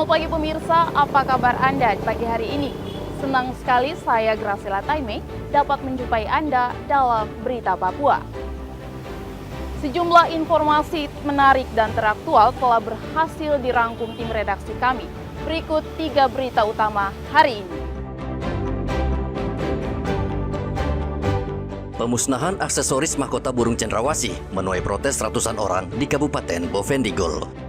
Selamat pagi pemirsa, apa kabar Anda di pagi hari ini? Senang sekali saya Graciela Taime dapat menjumpai Anda dalam Berita Papua. Sejumlah informasi menarik dan teraktual telah berhasil dirangkum tim redaksi kami. Berikut 3 berita utama hari ini. Pemusnahan aksesoris mahkota burung cendrawasih menuai protes ratusan orang di Kabupaten Bovendigul.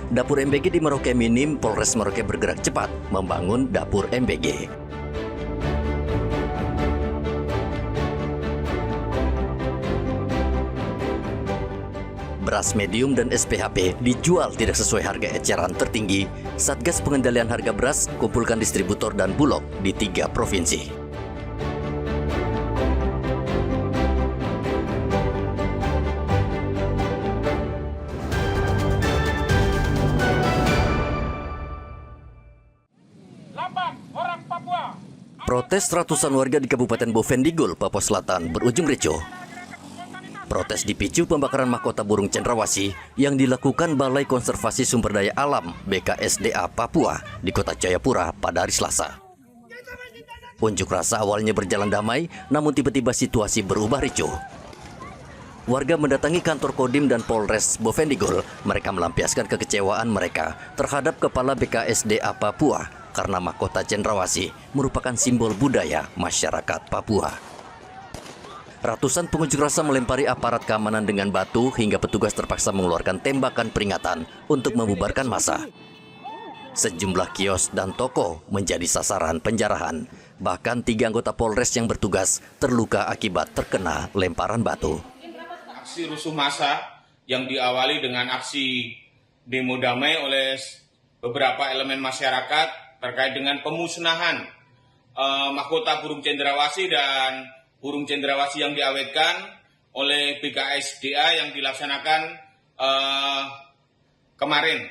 Dapur MBG di Merauke minim, Polres Merauke bergerak cepat membangun dapur MBG. Beras medium dan SPHP dijual tidak sesuai harga eceran tertinggi. Satgas Pengendalian Harga Beras kumpulkan distributor dan bulog di 3 provinsi. Protes ratusan warga di Kabupaten Bovendigul, Papua Selatan berujung ricuh. Protes dipicu pembakaran mahkota burung cendrawasih yang dilakukan Balai Konservasi Sumber Daya Alam BKSDA Papua di Kota Jayapura pada hari Selasa. Unjuk rasa awalnya berjalan damai, namun tiba-tiba situasi berubah ricuh. Warga mendatangi kantor Kodim dan Polres Bovendigul. Mereka melampiaskan kekecewaan mereka terhadap Kepala BKSDA Papua karena mahkota cendrawasih merupakan simbol budaya masyarakat Papua. Ratusan pengunjuk rasa melempari aparat keamanan dengan batu hingga petugas terpaksa mengeluarkan tembakan peringatan untuk membubarkan massa. Sejumlah kios dan toko menjadi sasaran penjarahan. Bahkan 3 anggota Polres yang bertugas terluka akibat terkena lemparan batu. Aksi rusuh massa yang diawali dengan aksi demo damai oleh beberapa elemen masyarakat terkait dengan pemusnahan mahkota burung cendrawasih dan burung cendrawasih yang diawetkan oleh BKSDA yang dilaksanakan kemarin,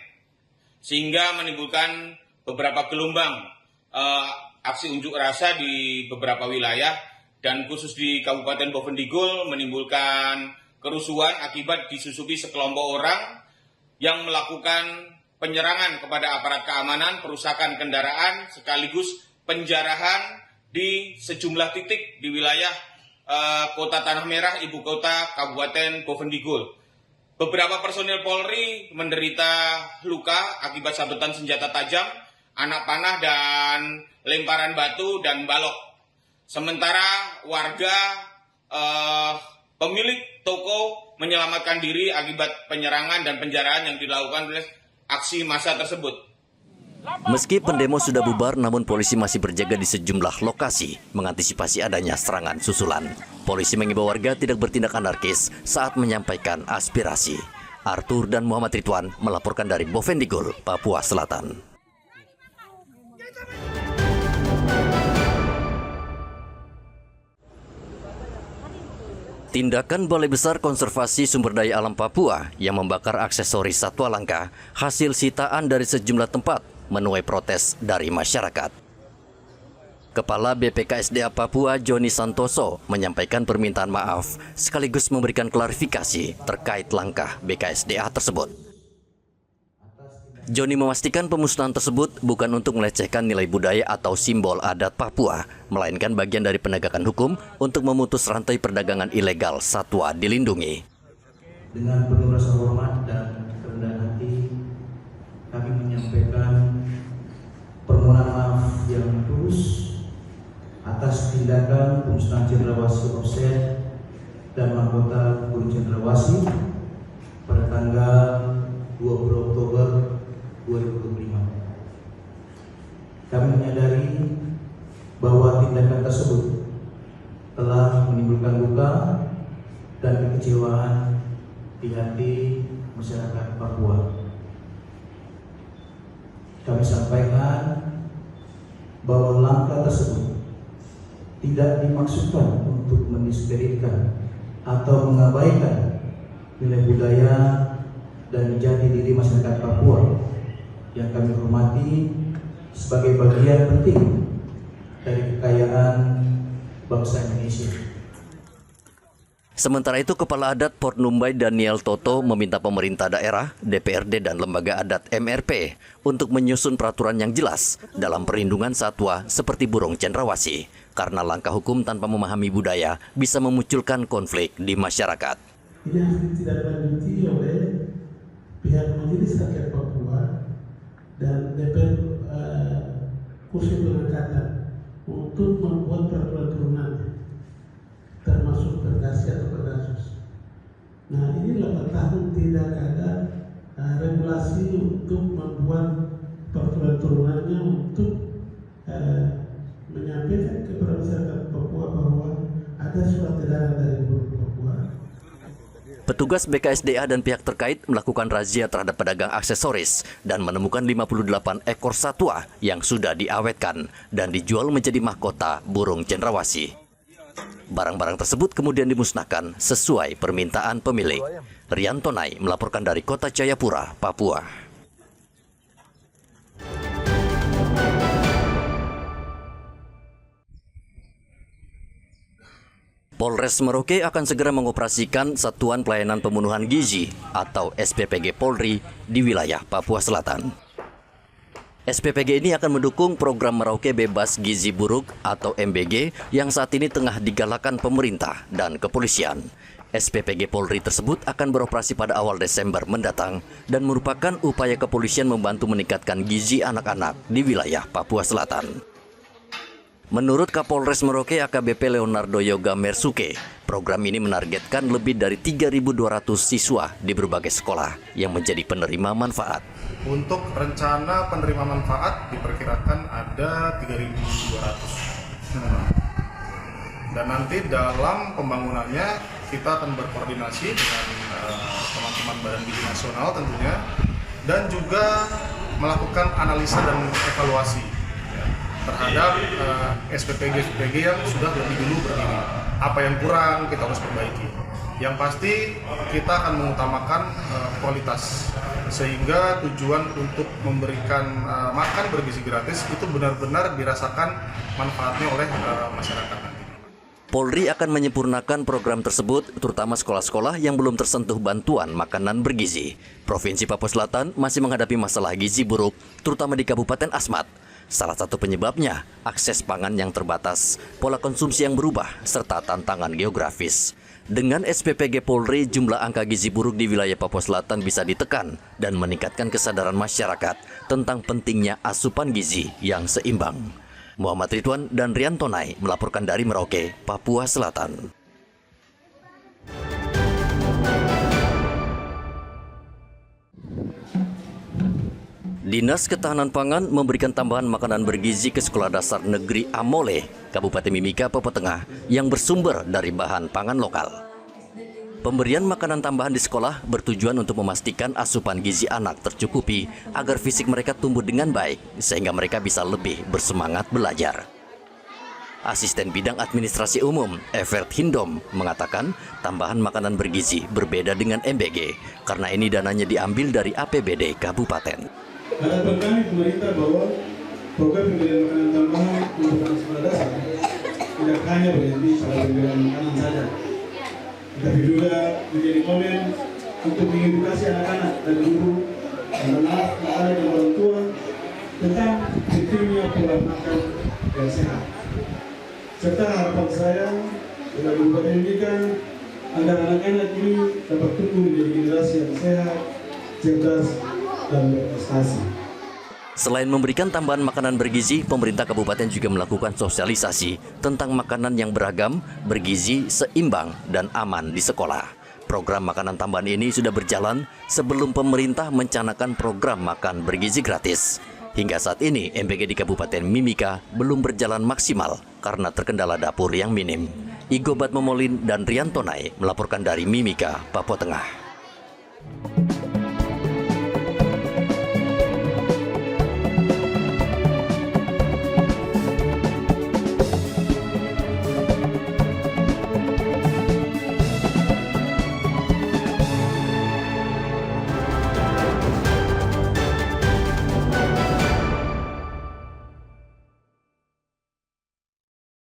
sehingga menimbulkan beberapa gelombang aksi unjuk rasa di beberapa wilayah dan khusus di Kabupaten Bovendigul menimbulkan kerusuhan akibat disusupi sekelompok orang yang melakukan penyerangan kepada aparat keamanan, perusakan kendaraan, sekaligus penjarahan di sejumlah titik di wilayah Kota Tanah Merah, ibu kota Kabupaten Bovendigul. Beberapa personil Polri menderita luka akibat sabetan senjata tajam, anak panah, dan lemparan batu dan balok. Sementara warga pemilik toko menyelamatkan diri akibat penyerangan dan penjarahan yang dilakukan oleh aksi massa tersebut. Meski pendemo sudah bubar, namun polisi masih berjaga di sejumlah lokasi mengantisipasi adanya serangan susulan. Polisi mengimbau warga tidak bertindak anarkis saat menyampaikan aspirasi. Arthur dan Muhammad Ridwan melaporkan dari Bovendigul, Papua Selatan. Tindakan Balai Besar Konservasi Sumber Daya Alam Papua yang membakar aksesoris satwa langka hasil sitaan dari sejumlah tempat menuai protes dari masyarakat. Kepala BPKSDA Papua Joni Santoso menyampaikan permintaan maaf sekaligus memberikan klarifikasi terkait langkah BKSDA tersebut. Joni memastikan pemusnahan tersebut bukan untuk melecehkan nilai budaya atau simbol adat Papua, melainkan bagian dari penegakan hukum untuk memutus rantai perdagangan ilegal satwa dilindungi. Dengan penuh rasa hormat dan kerendahan hati, kami menyampaikan permohonan maaf yang tulus atas tindakan pemusnahan cendrawasih offset dan mahkota burung cendrawasih pada tanggal 20 Oktober 2025. Kami menyadari bahwa tindakan tersebut telah menimbulkan luka dan kekecewaan di hati masyarakat Papua. Kami sampaikan bahwa langkah tersebut tidak dimaksudkan untuk menispirikan atau mengabaikan nilai budaya dan jati diri masyarakat Papua yang kami hormati sebagai bagian penting dari kekayaan bangsa Indonesia. Sementara itu, Kepala Adat Port Numbai Daniel Toto meminta pemerintah daerah, DPRD, dan lembaga adat MRP untuk menyusun peraturan yang jelas dalam perlindungan satwa seperti burung cendrawasih, karena langkah hukum tanpa memahami budaya bisa memunculkan konflik di masyarakat. Ini harus ditindaklanjuti oleh pihak Majelis Rakyat Papua dan DPR kursi pengangkatan untuk membuat peraturan turunan, termasuk perkasi atau perkasus. Nah, ini 8 tahun tidak ada regulasi untuk membuat peraturan turunannya untuk menyampaikan kepada masyarakat Papua bahwa ada surat edaran dari Gubernur Papua. Petugas BKSDA dan pihak terkait melakukan razia terhadap pedagang aksesoris dan menemukan 58 ekor satwa yang sudah diawetkan dan dijual menjadi mahkota burung cendrawasih. Barang-barang tersebut kemudian dimusnahkan sesuai permintaan pemilik. Rian Tonai melaporkan dari Kota Jayapura, Papua. Polres Merauke akan segera mengoperasikan Satuan Pelayanan Pembunuhan Gizi atau SPPG Polri di wilayah Papua Selatan. SPPG ini akan mendukung program Merauke Bebas Gizi Buruk atau MBG yang saat ini tengah digalakan pemerintah dan kepolisian. SPPG Polri tersebut akan beroperasi pada awal Desember mendatang dan merupakan upaya kepolisian membantu meningkatkan gizi anak-anak di wilayah Papua Selatan. Menurut Kapolres Merauke AKBP Leonardo Yoga Mersuke, program ini menargetkan lebih dari 3.200 siswa di berbagai sekolah yang menjadi penerima manfaat. Untuk rencana penerima manfaat diperkirakan ada 3.200. Dan nanti dalam pembangunannya kita akan berkoordinasi dengan teman-teman Badan Gizi Nasional tentunya, dan juga melakukan analisa dan evaluasi terhadap SPPG yang sudah lebih dulu berdiri. Apa yang kurang kita harus perbaiki. Yang pasti kita akan mengutamakan kualitas, sehingga tujuan untuk memberikan makan bergizi gratis itu benar-benar dirasakan manfaatnya oleh masyarakat nanti. Polri akan menyempurnakan program tersebut, terutama sekolah-sekolah yang belum tersentuh bantuan makanan bergizi. Provinsi Papua Selatan masih menghadapi masalah gizi buruk, terutama di Kabupaten Asmat. Salah satu penyebabnya, akses pangan yang terbatas, pola konsumsi yang berubah, serta tantangan geografis. Dengan SPPG Polri, jumlah angka gizi buruk di wilayah Papua Selatan bisa ditekan dan meningkatkan kesadaran masyarakat tentang pentingnya asupan gizi yang seimbang. Muhammad Ridwan dan Rian Tonai melaporkan dari Merauke, Papua Selatan. Dinas Ketahanan Pangan memberikan tambahan makanan bergizi ke Sekolah Dasar Negeri Amole, Kabupaten Mimika, Papua Tengah, yang bersumber dari bahan pangan lokal. Pemberian makanan tambahan di sekolah bertujuan untuk memastikan asupan gizi anak tercukupi agar fisik mereka tumbuh dengan baik, sehingga mereka bisa lebih bersemangat belajar. Asisten Bidang Administrasi Umum, Evert Hindom, mengatakan tambahan makanan bergizi berbeda dengan MBG, karena ini dananya diambil dari APBD Kabupaten. Harapan kami pemerintah bahwa program pemberian makanan tambahan untuk anak sekolah dasar tidak hanya berhenti pada pemberian makanan saja, tapi juga menjadi momen untuk mengedukasi anak-anak dan guru, anak-anak dan orang tua tentang pentingnya pola makan yang sehat. Serta harapan saya dalam Kabupaten Mimika agar anak-anak ini dapat tumbuh menjadi generasi yang sehat, cerdas, dan berprestasi. Selain memberikan tambahan makanan bergizi, pemerintah kabupaten juga melakukan sosialisasi tentang makanan yang beragam, bergizi, seimbang, dan aman di sekolah. Program makanan tambahan ini sudah berjalan sebelum pemerintah mencanangkan program makan bergizi gratis. Hingga saat ini, MBG di Kabupaten Mimika belum berjalan maksimal karena terkendala dapur yang minim. Igo Batmomolin dan Rian Tonai melaporkan dari Mimika, Papua Tengah.